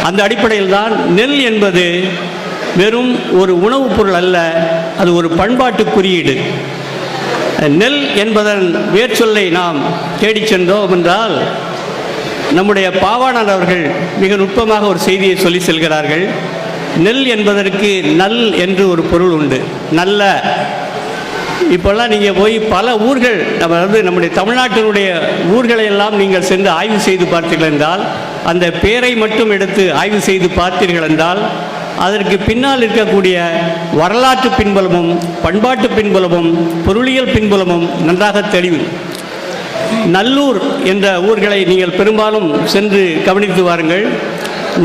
அந்த அடிப்படையில் தான் நெல் என்பது வெறும் ஒரு உணவுப் பொருள் அல்ல, அது ஒரு பண்பாட்டு குறியீடு. நெல் என்பதன் வேர் சொல்லை நாம் தேடிச் சென்றோம் என்றால் நம்முடைய பாவாணர் அவர்கள் மிக நுட்பமாக ஒரு செய்தியை சொல்லி செல்கிறார்கள். நெல் என்பதற்கு நல் என்று ஒரு பொருள் உண்டு. நல்ல இப்போல்லாம் நீங்கள் போய் பல ஊர்கள் நம்முடைய தமிழ்நாட்டினுடைய ஊர்களை எல்லாம் நீங்கள் சென்று ஆய்வு செய்து பார்த்தீர்கள் என்றால், அந்த பேரை மட்டும் எடுத்து ஆய்வு செய்து பார்த்தீர்கள் என்றால் அதற்கு பின்னால் இருக்கக்கூடிய வரலாற்று பின்புலமும் பண்பாட்டு பின்புலமும் பொருளியல் பின்புலமும் நன்றாக தெளிவு. நல்லூர் என்ற ஊர்களை நீங்கள் பெரும்பாலும் சென்று கவனித்து வாருங்கள்.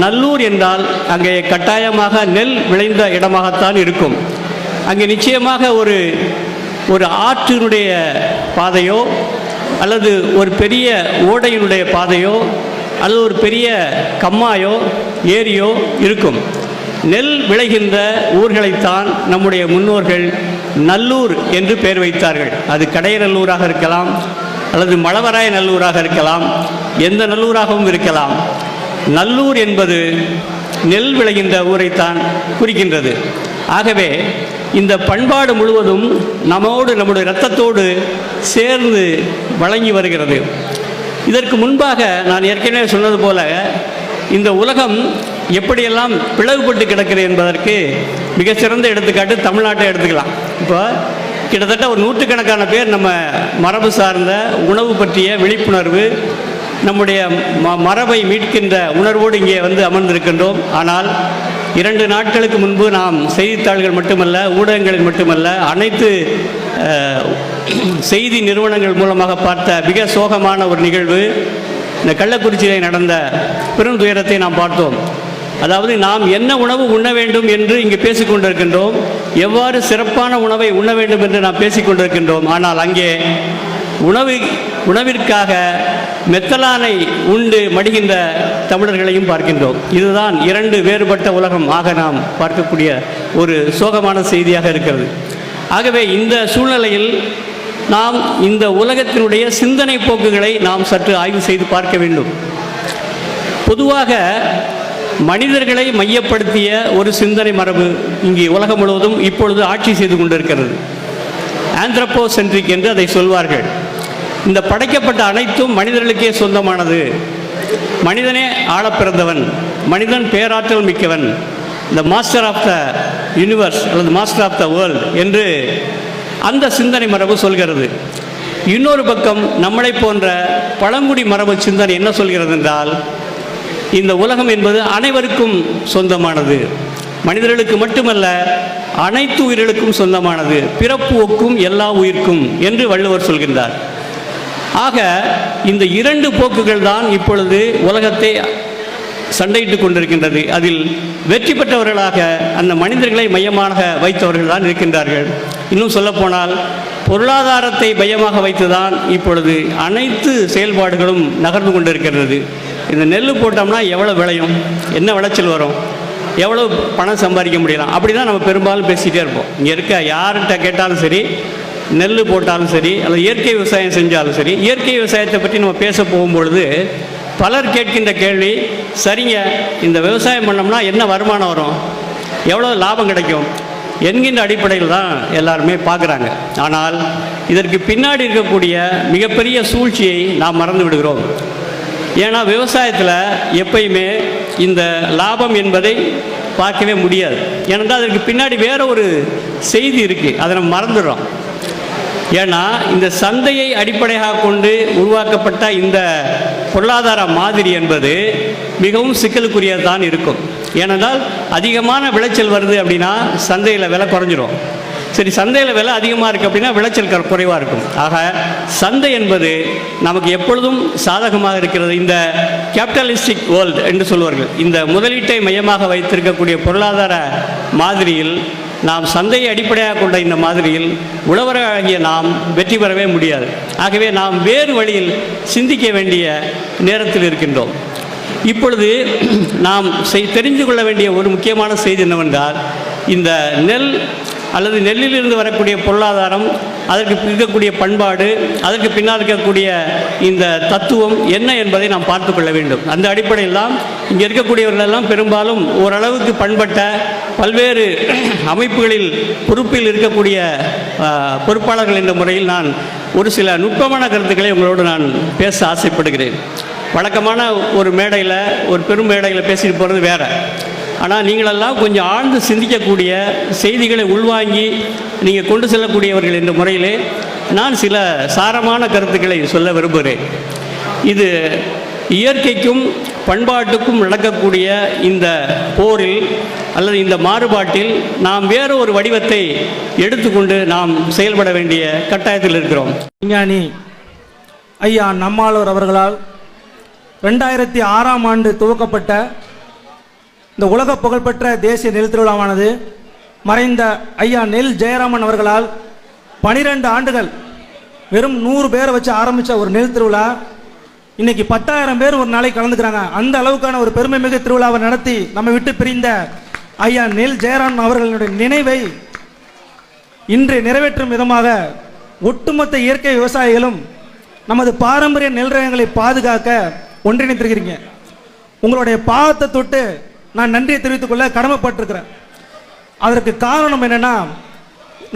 நல்லூர் என்றால் அங்கே கட்டாயமாக நெல் விளைந்த இடமாகத்தான் இருக்கும். அங்கே நிச்சயமாக ஒரு ஆற்றினுடைய பாதையோ அல்லது ஒரு பெரிய ஓடையினுடைய பாதையோ அல்லது ஒரு பெரிய கம்மாயோ ஏரியோ இருக்கும். நெல் விளைகின்ற ஊர்களைத்தான் நம்முடைய முன்னோர்கள் நல்லூர் என்று பெயர் வைத்தார்கள். அது கடையநல்லூராக இருக்கலாம் அல்லது மழவராய நல்லூராக இருக்கலாம், எந்த நல்லூராகவும் இருக்கலாம். நல்லூர் என்பது நெல் விளைகின்ற ஊரைத்தான் குறிக்கின்றது. ஆகவே இந்த பண்பாடு முழுவதும் நம்முடைய இரத்தத்தோடு சேர்ந்து வழங்கி வருகிறது. இதற்கு முன்பாக நான் ஏற்கனவே சொன்னது போல இந்த உலகம் எப்படியெல்லாம் பிளவுபட்டு கிடக்கிறது என்பதற்கு மிகச்சிறந்த எடுத்துக்காட்டு தமிழ்நாட்டை எடுத்துக்கலாம். இப்போ கிட்டத்தட்ட ஒரு நூற்றுக்கணக்கான பேர் நம்ம மரபு சார்ந்த உணவு பற்றிய விழிப்புணர்வு, நம்முடைய மரபை மீட்கின்ற உணர்வோடு இங்கே வந்து அமர்ந்திருக்கின்றோம். ஆனால் 2 நாட்களுக்கு முன்பு நாம் செய்தித்தாள்கள் மட்டுமல்ல, ஊடகங்களில் மட்டுமல்ல, அனைத்து செய்தி நிறுவனங்கள் மூலமாக பார்த்த மிக சோகமான ஒரு நிகழ்வு இந்த கள்ளக்குறிச்சியில் நடந்த பெரும் துயரத்தை நாம் பார்த்தோம். அதாவது நாம் என்ன உணவு உண்ண வேண்டும் என்று இங்கு பேசிக்கொண்டிருக்கின்றோம், எவ்வாறு சிறப்பான உணவை உண்ண வேண்டும் என்று நாம் பேசிக்கொண்டிருக்கின்றோம். ஆனால் அங்கே உணவிற்காக மெத்தலானை உண்டு மடிகின்ற தமிழர்களையும் பார்க்கின்றோம். இதுதான் 2 வேறுபட்ட உலகம் ஆக நாம் பார்க்கக்கூடிய ஒரு சோகமான செய்தியாக இருக்கிறது. ஆகவே இந்த சூழ்நிலையில் நாம் இந்த உலகத்தினுடைய சிந்தனை போக்குகளை நாம் சற்று ஆய்வு செய்து பார்க்க வேண்டும். பொதுவாக மனிதர்களை மையப்படுத்திய ஒரு சிந்தனை மரபு இங்கே உலகம் முழுவதும் இப்பொழுது ஆட்சி செய்து கொண்டிருக்கிறது. ஆந்த்ரோபோசென்ட்ரிக் என்று அதை சொல்வார்கள். இந்த படைக்கப்பட்ட அனைத்தும் மனிதர்களுக்கே சொந்தமானது, மனிதனே ஆளப் பிறந்தவன், மனிதன் பேராற்றல் மிக்கவன், the master of the universe அல்லது மாஸ்டர் ஆஃப் த வேர்ல்ட் என்று அந்த சிந்தனை மரபு சொல்கிறது. இன்னொரு பக்கம் நம்மளை போன்ற பழங்குடி மரபு சிந்தனை என்ன சொல்கிறது என்றால், இந்த உலகம் என்பது அனைவருக்கும் சொந்தமானது, மனிதர்களுக்கு மட்டுமல்ல அனைத்து உயிர்களுக்கும் சொந்தமானது, பிறப்பு ஒக்கும் எல்லா உயிர்க்கும் என்று வள்ளுவர் சொல்கின்றார். ஆக இந்த 2 போக்குகள் தான் இப்பொழுது உலகத்தை சண்டையிட்டு கொண்டிருக்கின்றது. அதில் வெற்றி பெற்றவர்களாக அந்த மனிதர்களை மையமாக வைத்தவர்கள் தான் இருக்கின்றார்கள். இன்னும் சொல்லப்போனால் பொருளாதாரத்தை மையமாக வைத்துதான் இப்பொழுது அனைத்து செயல்பாடுகளும் நகர்ந்து கொண்டிருக்கிறது. இந்த நெல் போட்டோம்னா எவ்வளோ விளையும், என்ன விளைச்சல் வரும், எவ்வளோ பணம் சம்பாதிக்க முடியலாம், அப்படி தான் நம்ம பெரும்பாலும் பேசிகிட்டே இருப்போம். இங்கே இருக்க யார்கிட்ட கேட்டாலும் சரி, நெல் போட்டாலும் சரி அல்லது இயற்கை விவசாயம் செஞ்சாலும் சரி, இயற்கை விவசாயத்தை பற்றி நம்ம பேச போகும்பொழுது பலர் கேட்கின்ற கேள்வி, சரிங்க இந்த விவசாயம் பண்ணோம்னா என்ன வருமானம் வரும், எவ்வளோ லாபம் கிடைக்கும் என்கின்ற அடிப்படையில் தான் எல்லாருமே பார்க்குறாங்க. ஆனால் இதற்கு பின்னாடி இருக்கக்கூடிய மிகப்பெரிய சூழ்ச்சியை நாம் மறந்து விடுகிறோம். ஏன்னா விவசாயத்தில் எப்பயுமே இந்த லாபம் என்பதை பார்க்கவே முடியாது. ஏனென்றால் அதற்கு பின்னாடி வேற ஒரு செய்தி இருக்குது, அதை நம்ம மறந்துடுறோம். ஏன்னா இந்த சந்தையை அடிப்படையாக கொண்டு உருவாக்கப்பட்ட இந்த பொருளாதார மாதிரி என்பது மிகவும் சிக்கலுக்குரியதான் இருக்கும். ஏனென்றால் அதிகமான விளைச்சல் வருது அப்படின்னா சந்தையில் விலை குறைஞ்சிரும். சரி, சந்தையில் விலை அதிகமாக இருக்குது அப்படின்னா விளைச்சல் குறைவாக இருக்கும். ஆக சந்தை என்பது நமக்கு எப்பொழுதும் சாதகமாக இருக்கிறது. இந்த கேபிட்டலிஸ்டிக் வேர்ல்டு என்று சொல்வார்கள், இந்த முதலீட்டை மையமாக வைத்திருக்கக்கூடிய பொருளாதார மாதிரியில் நாம் சந்தையை அடிப்படையாக கொண்ட இந்த மாதிரியில் உழவராகிய நாம் வெற்றி பெறவே முடியாது. ஆகவே நாம் வேறு வழியில் சிந்திக்க வேண்டிய நேரத்தில் இருக்கின்றோம். இப்பொழுது நாம் தெரிந்து கொள்ள வேண்டிய ஒரு முக்கியமான செய்தி என்னவென்றால், இந்த நெல் அல்லது நெல்லிலிருந்து வரக்கூடிய பொருளாதாரம் அதற்கு இருக்கக்கூடிய பண்பாடு, அதற்கு பின்னால் இருக்கக்கூடிய இந்த தத்துவம் என்ன என்பதை நாம் பார்த்து கொள்ள வேண்டும். அந்த அடிப்படையில் தான் இங்கே இருக்கக்கூடியவர்களெல்லாம் பெரும்பாலும் ஓரளவுக்கு பண்பட்ட பல்வேறு அமைப்புகளில் பொறுப்பில் இருக்கக்கூடிய பொறுப்பாளர்கள் என்ற முறையில் நான் ஒரு சில நுட்பமான கருத்துக்களை உங்களோடு நான் பேச ஆசைப்படுகிறேன். வழக்கமான ஒரு மேடையில், ஒரு பெரும் மேடையில் பேசிட்டு போகிறது வேறு. ஆனால் நீங்களெல்லாம் கொஞ்சம் ஆழ்ந்து சிந்திக்கக்கூடிய, செய்திகளை உள்வாங்கி நீங்கள் கொண்டு செல்லக்கூடியவர்கள் என்ற முறையிலே நான் சில சாரமான கருத்துக்களை சொல்ல விரும்புகிறேன். இது இயற்கைக்கும் பண்பாட்டுக்கும் நடக்கக்கூடிய இந்த போரில் அல்லது இந்த மாறுபாட்டில் நாம் வேறு ஒரு வடிவத்தை எடுத்துக்கொண்டு நாம் செயல்பட வேண்டிய கட்டாயத்தில் இருக்கிறோம். விஞ்ஞானி ஐயா நம்மாழ்வார் அவர்களால் 2006ஆம் ஆண்டு துவக்கப்பட்ட இந்த உலக புகழ்பெற்ற தேசிய நெல் திருவிழாவானது மறைந்த ஐயா நெல் ஜெயராமன் அவர்களால் 12 ஆண்டுகள் வெறும் 100 பேரை வச்சு ஆரம்பித்த ஒரு நெல் திருவிழா இன்னைக்கு 10,000 பேர் ஒரு நாளைக்கு கலந்துக்கிறாங்க. அந்த அளவுக்கான ஒரு பெருமை மிகு திருவிழாவை நடத்தி நம்ம விட்டு பிரிந்த ஐயா நெல் ஜெயராமன் அவர்களுடைய நினைவை இன்று நிறைவேற்றும் விதமாக ஒட்டுமொத்த இயற்கை விவசாயிகளும் நமது பாரம்பரிய நெல் ரகங்களை பாதுகாக்க ஒன்றிணைத்திருக்கிறீங்க. உங்களுடைய பாவத்தை தொட்டு நான் நன்றியை தெரிவித்துக் கொள்ள கடமைப்பட்டிருக்கிறேன். அதற்கு காரணம் என்னன்னா,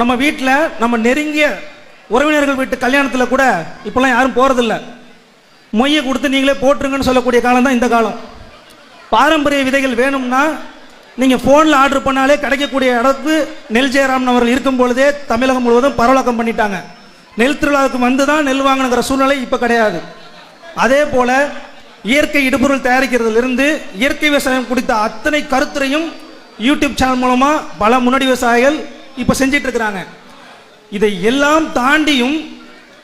நம்ம வீட்டில் நம்ம நெருங்கிய உறவினர்கள் வீட்டு கல்யாணத்தில் கூட இப்போல்லாம் யாரும் போகிறதில்ல. மொய்யை கொடுத்து நீங்களே போட்டுருங்கன்னு சொல்லக்கூடிய காலம் தான் இந்த காலம். பாரம்பரிய விதைகள் வேணும்னா நீங்கள் ஃபோனில் ஆர்டர் பண்ணாலே கிடைக்கக்கூடிய இடத்துக்கு நெல் ஜெயராமன் அவர்கள் இருக்கும் பொழுதே தமிழகம் முழுவதும் பரவலாக்கம் பண்ணிட்டாங்க. நெல் திருவிழாவுக்கு வந்து தான் நெல் வாங்கணுங்கிற சூழ்நிலை இப்போ கிடையாது. அதே போல் இயற்கை இடுபொருள் தயாரிக்கிறதுலேருந்து இயற்கை விவசாயம் குறித்த அத்தனை கருத்துரையும் யூடியூப் சேனல் மூலமாக பல முன்னோடி விவசாயிகள் இப்போ செஞ்சிட்டு இருக்கிறாங்க. இதை எல்லாம் தாண்டியும்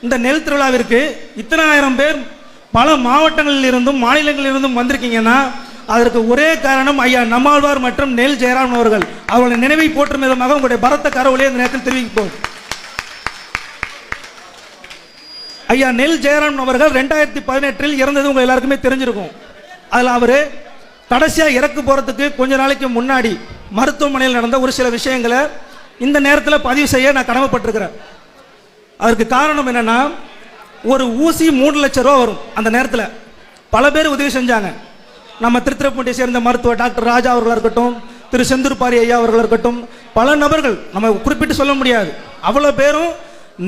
இந்த நெல் திருவிழாவிற்கு இத்தனை ஆயிரம் பேர் பல மாவட்டங்களில் இருந்தும் மாநிலங்களில் இருந்தும் வந்திருக்கீங்கன்னா அதற்கு ஒரே காரணம் ஐயா நம்மாழ்வார் மற்றும் நெல் ஜெயராமன் அவர்கள். அவர்களுடைய நினைவை போற்றும் விதமாக உங்களுடைய பரத்த கரவுளை இந்த நேரத்தில் தெரிவிப்போம். ஐயா நெல் ஜெயராமன் அவர்கள் 2018 இறந்தது உங்கள் எல்லாருக்குமே தெரிஞ்சிருக்கும். அதில் அவர் கடைசியாக இறக்கு போகிறதுக்கு கொஞ்ச நாளைக்கு முன்னாடி மருத்துவமனையில் நடந்த ஒரு சில விஷயங்களை இந்த நேரத்தில் பதிவு செய்ய நான் கடமைப்பட்டிருக்கிறேன். அதற்கு காரணம் என்னென்னா, ஒரு ஊசி 3 லட்சம் ரூபா வரும். அந்த நேரத்தில் பல பேர் உதவி செஞ்சாங்க. நம்ம திருத்திரப்பூண்டியை சேர்ந்த மருத்துவர் டாக்டர் ராஜா அவர்களாக இருக்கட்டும், திரு செந்தூர்பாரி ஐயா அவர்களாக இருக்கட்டும், பல நபர்கள் நம்ம குறிப்பிட்டு சொல்ல முடியாது. அவ்வளோ பேரும்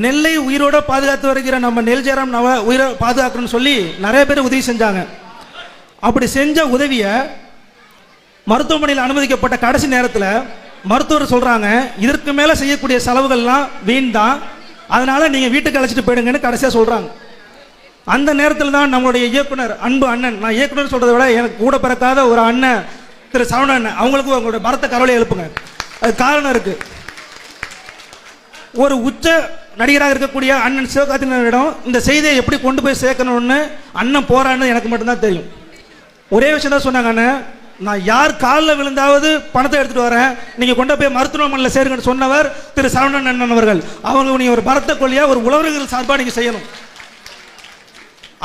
நெல்லை உயிரோட பாதுகாத்து வருகிற நம்ம நெல் ஜெயராம் உயிரை பாதுகாக்கணும்னு சொல்லி நிறைய பேர் உதவி செஞ்சாங்க. அப்படி செஞ்ச உதவியை மருத்துவமனையில் அனுமதிக்கப்பட்ட கடைசி நேரத்தில் மருத்துவர் சொல்கிறாங்க, இதற்கு மேலே செய்யக்கூடிய செலவுகள்லாம் வீண் தான், அதனால் நீங்கள் வீட்டுக்கு அழைச்சிட்டு போயிடுங்கன்னு கடைசியாக சொல்கிறாங்க. அந்த நேரத்தில் தான் நம்மளுடைய இயக்குனர், அன்பு அண்ணன், நான் இயக்குனர் சொல்கிறத விட எனக்கு கூட பிறக்காத ஒரு அண்ணன் திரு சரவண அண்ணன், அவங்களுக்கும் அவங்களுடைய பரத்த கவலையை எழுப்புங்க. அது காரணம் இருக்குது. ஒரு உச்ச நடிகராக இருக்கக்கூடிய அண்ணன் சிவகார்த்திகேயனிடம் இந்த செய்தியை எப்படி கொண்டு போய் சேர்க்கணும்னு அண்ணன் போராடினது எனக்கு மட்டும்தான் தெரியும். ஒரே விஷயம் தான் சொன்னாங்க, அண்ணன் நான் யார் காலில் விழுந்தாவது பணத்தை எடுத்துகிட்டு வரேன், நீங்கள் கொண்டு போய் மருத்துவமனையில் சேருங்கன்னு சொன்னவர் திரு சரவணன் அண்ணன் அவர்கள். அவங்க நீங்கள் ஒரு பரத்த கொள்ளையாக ஒரு உழவர்கள் சார்பாக நீங்கள் செய்யணும்.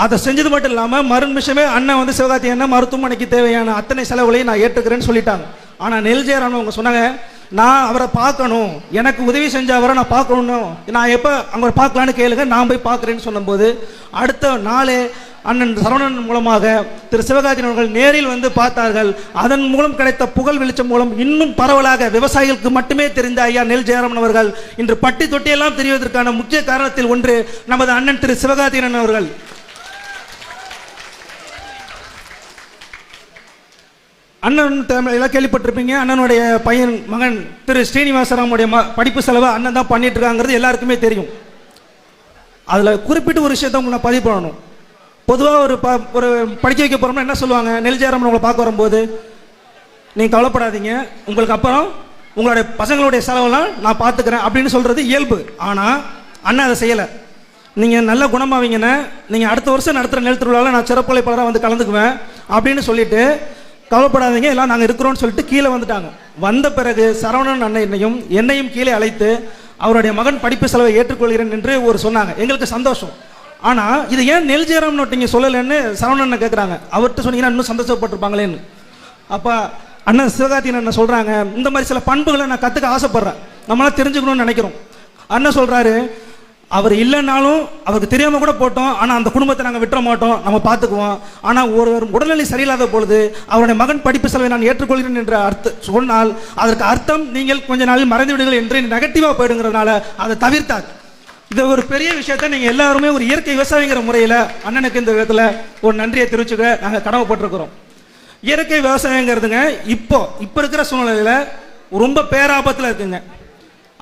அதை செஞ்சது மட்டும் இல்லாமல் மறு நிமிஷமே அண்ணன் வந்து சிவகார்த்திகேயன் மருத்துவமனைக்கு தேவையான அத்தனை செலவுகளையும் நான் ஏற்றுக்கிறேன்னு சொல்லிட்டாங்க. ஆனால் நெல் ஜெயராமன் அவங்க சொன்னாங்க, நான் அவரை பார்க்கணும், எனக்கு உதவி செஞ்ச அவரை நான் பார்க்கணும், நான் எப்போ அங்கே பார்க்கலான்னு கேளுங்க, நான் போய் பார்க்குறேன்னு சொன்னபோது அடுத்த நாளே அண்ணன் சரவணன் மூலமாக திரு சிவகார்த்திகேயன் அவர்கள் நேரில் வந்து பார்த்தார்கள். அதன் மூலம் கிடைத்த புகழ் வெளிச்சம் மூலம் இன்னும் பரவலாக விவசாயிகளுக்கு மட்டுமே தெரிந்த ஐயா நெல் ஜெயராமன் அவர்கள் இன்று பட்டி தொட்டியெல்லாம் தெரிவதற்கான முக்கிய காரணத்தில் ஒன்று நமது அண்ணன் திரு சிவகார்த்திகேயன் அவர்கள். அண்ணன் எல்லாம் கேள்விப்பட்டிருப்பீங்க. அண்ணனுடைய பையன் மகன் திரு ஸ்ரீனிவாசராமுடைய படிப்பு செலவை அண்ணன் தான் பண்ணிட்டு இருக்காங்கிறது எல்லாருக்குமே தெரியும். அதில் குறிப்பிட்ட ஒரு விஷயத்தை உங்களை பதிவு பண்ணணும். பொதுவாக ஒரு படிக்க வைக்க போகிறோம்னா என்ன சொல்லுவாங்க, நெல் ஜெயராமன் உங்களை பார்க்க வரும்போது, நீங்கள் கவலைப்படாதீங்க, உங்களுக்கு அப்புறம் உங்களுடைய பசங்களுடைய செலவெல்லாம் நான் பார்த்துக்கிறேன் அப்படின்னு சொல்கிறது இயல்பு. ஆனால் அண்ணன் அதை செய்யலை. நீங்கள் நல்ல குணமாவீங்கன்னு, நீங்கள் அடுத்த வருஷம் நடத்துகிற நெல் திருவிழாவில் நான் சிறப்புழைப்பாளராக வந்து கலந்துக்குவேன் அப்படின்னு சொல்லிட்டு, கவலைப்படாதீங்க எல்லாம் நாங்கள் இருக்கிறோன்னு சொல்லிட்டு கீழே வந்துட்டாங்க. வந்த பிறகு சரவணன் அண்ணனையும் என்னையும் கீழே அழைத்து அவருடைய மகன் படிப்பு செலவை ஏற்றுக்கொள்கிறேன் என்று ஒரு சொன்னாங்க. எங்களுக்கு சந்தோஷம். ஆனால் இது ஏன் நெல் ஜெயராமன் நீங்கள் சொல்லலைன்னு சரவணன் கேட்குறாங்க. அவர்கிட்ட சொன்னீங்கன்னா இன்னும் சந்தோஷப்பட்டிருப்பாங்களேன்னு. அப்போ அண்ணன் சிவகார்த்திகேயன் அண்ணன் சொல்கிறாங்க, இந்த மாதிரி சில பண்புகளை நான் கற்றுக்க ஆசைப்பட்றேன், நம்மளாம் தெரிஞ்சுக்கணும்னு நினைக்கிறோம். அண்ணன் சொல்கிறாரு, அவர் இல்லைன்னாலும் அவருக்கு தெரியாமல் கூட போட்டோம், ஆனால் அந்த குடும்பத்தை நாங்கள் விட்டுற மாட்டோம், நம்ம பார்த்துக்குவோம். ஆனால் ஒரு உடல்நிலை சரியில்லாத பொழுது அவருடைய மகன் படிப்பு செலவை நான் ஏற்றுக்கொள்கிறேன் என்ற சொன்னால் அதற்கு அர்த்தம் நீங்கள் கொஞ்ச நாளில் மறைந்து விடுங்கள் என்று நெகட்டிவாக போயிடுங்கிறதுனால அதை தவிர்த்தார். இது ஒரு பெரிய விஷயத்த நீங்கள் எல்லாருமே ஒரு இயற்கை விவசாயிங்கிற முறையில் அண்ணனுக்கு இந்த விதத்தில் ஒரு நன்றியை தெரிவிச்சுக்க நாங்கள் கடமைப்பட்டிருக்கிறோம். இயற்கை விவசாயங்கிறதுங்க இப்போ இருக்கிற சூழ்நிலையில் ரொம்ப பேராபத்தில் இருக்குங்க.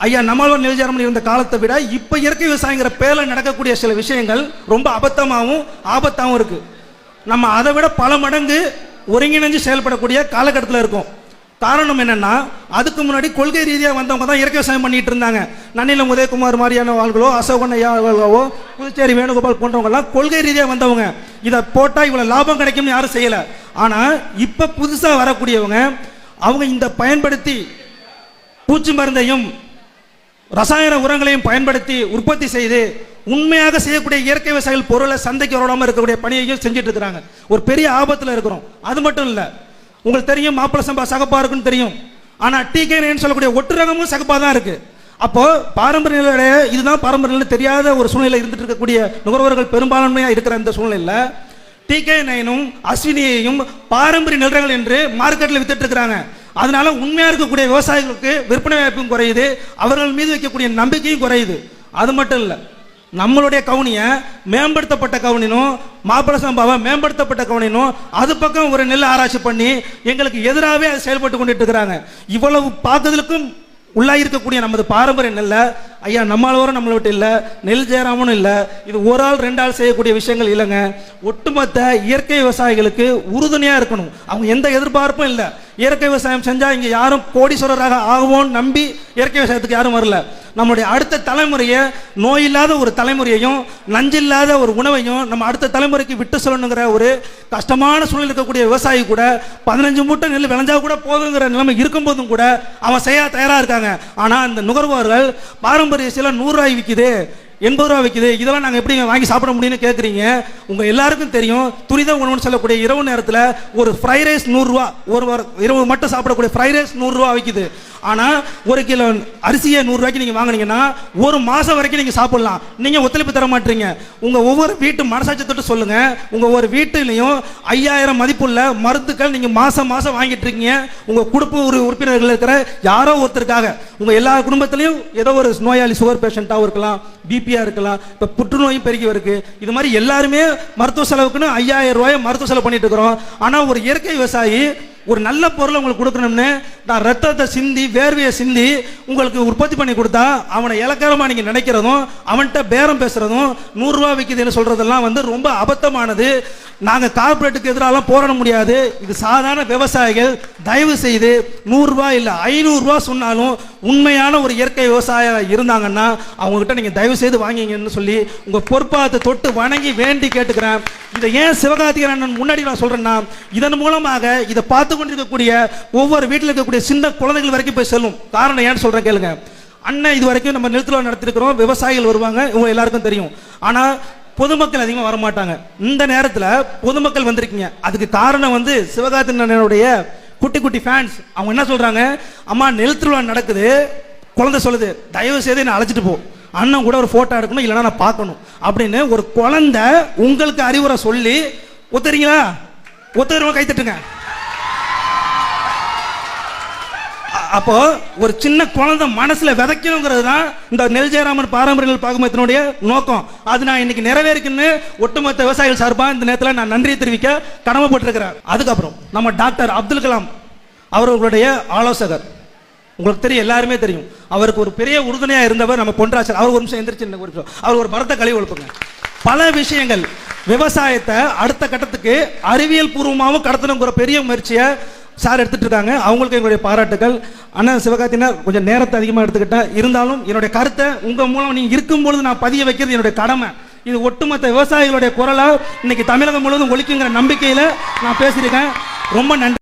ஐயா நம்மாழ்வார் நெல் ஜெயராமன் இருந்த காலத்தை விட இப்போ இயற்கை விவசாயங்கிற பேரில் நடக்கக்கூடிய சில விஷயங்கள் ரொம்ப அபத்தமாகவும் ஆபத்தாகவும் இருக்குது. நம்ம அதை விட பல மடங்கு ஒருங்கிணைஞ்சு செயல்படக்கூடிய காலகட்டத்தில் இருக்கும். காரணம் என்னென்னா, அதுக்கு முன்னாடி கொள்கை ரீதியாக வந்தவங்க தான் இயற்கை விவசாயம் பண்ணிட்டு இருந்தாங்க. நன்னிலம் உதயகுமார் மாதிரியான ஆள்களோ, அசோகன் ஐயாவோ, புதுச்சேரி வேணுகோபால் போன்றவங்கலாம் கொள்கை ரீதியாக வந்தவங்க. இதை போட்டால் இவ்வளோ லாபம் கிடைக்கும்னு யாரும் செய்யலை. ஆனால் இப்போ புதுசாக வரக்கூடியவங்க அவங்க இந்த பயன்படுத்தி பூச்சி மருந்தையும் ரசாயன உரங்களையும் பயன்படுத்தி உற்பத்தி செய்து உண்மையாக செய்யக்கூடிய இயற்கை விவசாயிகள் பொருளை சந்தைக்கு வராமல் இருக்கக்கூடிய பணியையும் செஞ்சுட்டு இருக்கிறாங்க. ஒரு பெரிய ஆபத்தில் இருக்கிறோம். அது மட்டும் இல்லை, உங்களுக்கு தெரியும் மாப்பிள சம்பா சகப்பா இருக்குன்னு தெரியும். ஆனால் TK9 சொல்லக்கூடிய ஒட்டு ரகமும் சகப்பா தான் இருக்கு. அப்போ பாரம்பரிய நிலைய இதுதான் பாரம்பரிய நிலை தெரியாத ஒரு சூழ்நிலை இருந்துட்டு இருக்கக்கூடிய நுகர்வோர்கள் பெரும்பான்மையாக இருக்கிற இந்த சூழ்நிலையில் TK9ம் அஸ்வினியையும் பாரம்பரிய நிலங்கள் என்று மார்க்கெட்டில் வித்துட்டு இருக்கிறாங்க. அதனால உண்மையாக இருக்கக்கூடிய விவசாயிகளுக்கு விற்பனை வாய்ப்பும் குறையுது, அவர்கள் மீது வைக்கக்கூடிய நம்பிக்கையும் குறையுது. அது மட்டும் இல்லை, நம்மளுடைய கவுனியை மேம்படுத்தப்பட்ட கவுனினும் மாப்பிள சம்பாவை மேம்படுத்தப்பட்ட கவுனினும் அது பக்கம் ஒரு நெல் ஆராய்ச்சி பண்ணி எங்களுக்கு எதிராகவே அது செயல்பட்டு கொண்டுட்டு இருக்கிறாங்க. இவ்வளவு பார்க்கறதுக்கும் உள்ளாயிருக்கக்கூடிய நமது பாரம்பரிய நெல்லை ஐயா நம்மளோரும் நம்மளை விட்டு இல்லை, நெல் ஜெயராமனும் இல்லை, இது ஒரு ஆள் ரெண்டு ஆள் செய்யக்கூடிய விஷயங்கள் இல்லைங்க. ஒட்டுமொத்த இயற்கை விவசாயிகளுக்கு உறுதுணையாக இருக்கணும். அவங்க எந்த எதிர்பார்ப்பும் இல்லை. இயற்கை விவசாயம் செஞ்சால் இங்கே யாரும் கோடீஸ்வரராக ஆகுவோன்னு நம்பி இயற்கை விவசாயத்துக்கு யாரும் வரல. நம்மளுடைய அடுத்த தலைமுறையை நோயில்லாத ஒரு தலைமுறையையும் நஞ்சில்லாத ஒரு உணவையும் நம்ம அடுத்த தலைமுறைக்கு விட்டு சொல்லணுங்கிற ஒரு கஷ்டமான சூழ்நிலை இருக்கக்கூடிய விவசாயி கூட 15 மூட்டை நெல் விளைஞ்சா கூட போதுங்கிற நிலைமை இருக்கும்போதும் கூட அவன் செய்ய தயாராக இருக்காங்க. ஆனால் அந்த நுகர்வோர்கள் பாரம்பரிய சில 100 ரூபாய் விற்கிது, 80 ரூபா விற்கிது, இதெல்லாம் நாங்கள் எப்படி வாங்கி சாப்பிட முடியும்னு கேட்குறீங்க. உங்கள் எல்லாருக்கும் தெரியும், துரித உணவுன்னு சொல்லக்கூடிய இரவு நேரத்தில் ஒரு ஃப்ரைட் ரைஸ் 100 ரூபா, இரவு மட்டும் சாப்பிடக்கூடிய ஃப்ரைட் ரைஸ் 100 ரூபா விற்கிது. ஆனால் 1 கிலோ அரிசியை 100 ரூபாய்க்கு நீங்கள் வாங்கினீங்கன்னா 1 மாதம் வரைக்கும் நீங்கள் சாப்பிடலாம். நீங்கள் ஒத்துழைப்பு தர மாட்டீங்க. உங்கள் ஒவ்வொரு வீட்டு மனசாட்சி தொட்டு சொல்லுங்கள், உங்கள் ஒரு வீட்டிலையும் 5000 மதிப்புள்ள மருந்துக்கள் நீங்கள் மாதம் வாங்கிட்டு இருக்கீங்க. உங்கள் குடும்ப உறுப்பினர்கள் இருக்கிற யாரோ ஒருத்தருக்காக. உங்கள் எல்லா குடும்பத்திலையும் ஏதோ ஒரு நோயாளி, சுகர் பேஷண்ட்டாகவும் இருக்கலாம், பிபியாக இருக்கலாம், இப்போ புற்றுநோயும் பெருகி இருக்கு. இது மாதிரி எல்லாருமே மருத்துவ செலவுக்குன்னு 5000 ரூபாயை மருத்துவ செலவு பண்ணிட்டு இருக்கிறோம். ஆனால் ஒரு இயற்கை விவசாயி ஒரு நல்ல பொருளை உங்களுக்கு கொடுக்கணும்னு நான் ரத்தத்தை சிந்தி வேர்வையை சிந்தி உங்களுக்கு உற்பத்தி பண்ணி கொடுத்தா அவனை இலக்காரமாக நீங்கள் நினைக்கிறதும் அவன்கிட்ட பேரம் பேசுகிறதும் 100 ரூபா விற்கிதுன்னு சொல்கிறதெல்லாம் ரொம்ப அபத்தமானது. நாங்கள் கார்பரேட்டுக்கு எதிராலாம் போராட முடியாது. இது சாதாரண விவசாயிகள். தயவு செய்து 100 ரூபா இல்லை 500 ரூபா சொன்னாலும் உண்மையான ஒரு இயற்கை விவசாயம் இருந்தாங்கன்னா அவங்ககிட்ட நீங்கள் தயவு செய்து வாங்கிங்கன்னு சொல்லி உங்கள் பொறுப்பாக தொட்டு வணங்கி வேண்டி கேட்டுக்கிறேன். இதை ஏன் சிவகார்த்திகேயன் முன்னாடி நான் சொல்கிறேன்னா, இதன் மூலமாக இதை பார்த்து கொண்டிருக்கக்கூடிய ஒவ்வொரு வீட்டில் இருக்கக்கூடிய சின்ன குழந்தைகள் வரைக்கும் போய் செல்லும். காரணம் ஏன்னு சொல்கிறேன் கேளுங்க. அண்ணன் இது வரைக்கும் நம்ம நிலத்தில் நடத்திருக்கிறோம், விவசாயிகள் வருவாங்க, இவங்க எல்லாருக்கும் தெரியும். ஆனால் பொதுமக்கள் அதிகமாக வரமாட்டாங்க. இந்த நேரத்தில் பொதுமக்கள் வந்திருக்கீங்க. அதுக்கு காரணம் சிவகார்த்திகேயனுடைய குட்டி குட்டி ஃபேன்ஸ். அவங்க என்ன சொல்கிறாங்க, அம்மா நெல் திருவிழா நடக்குது, குழந்தை சொல்லுது தயவு செய்து என்னை அழைச்சிட்டு போ, அண்ணன் கூட ஒரு ஃபோட்டோ எடுக்கணும், இல்லைன்னா நான் பார்க்கணும் அப்படின்னு ஒரு குழந்தை உங்களுக்கு அறிவுரை சொல்லி ஒத்துறீங்களா? ஒத்துக்கிறவங்க கைத்தட்டுங்க. அப்போ ஒரு சின்ன குழந்தை மனசுல விதைக்கணுங்கிறது தான் இந்த நெல் ஜெயராமன் பாரம்பரிய பாகுமத்தினுடைய நோக்கம். அது நான் இன்னைக்கு நிறைவேறிக்குன்னு ஒட்டுமொத்த விவசாயிகள் சார்பாக இந்த நேரத்தில் நான் நன்றியை தெரிவிக்க கடமைப்பட்டிருக்கிறேன். அதுக்கப்புறம் நம்ம டாக்டர் அப்துல் கலாம் அவர்களுடைய ஆலோசகர், உங்களுக்கு தெரியும், எல்லாருமே தெரியும். அவருக்கு ஒரு பெரிய உறுதுணையாக இருந்தவர் நம்ம பொன்ராஜர். அவர் ஒரு நிமிஷம் எந்திரிச்சு அவர் ஒரு பரத்தை கழுவி ஒழுப்புங்க. பல விஷயங்கள் விவசாயத்தை அடுத்த கட்டத்துக்கு அறிவியல் பூர்வமாகவும் கடத்தணுங்கிற பெரிய முயற்சியை சார் எடுத்துட்டு இருக்காங்க. அவங்களுக்கு எங்களுடைய பாராட்டுகள். அண்ணன் சிவகார்த்திகேயன் கொஞ்சம் நேரத்தை அதிகமாக எடுத்துக்கிட்டேன். இருந்தாலும் என்னுடைய கருத்தை உங்கள் மூலம் நீங்கள் இருக்கும்பொழுது நான் பதிய வைக்கிறது என்னுடைய கடமை. இது ஒட்டுமொத்த விவசாயிகளுடைய குரலாக இன்னைக்கு தமிழகம் முழுவதும் ஒலிக்குங்கிற நம்பிக்கையில் நான் பேசியிருக்கேன். ரொம்ப நன்றி.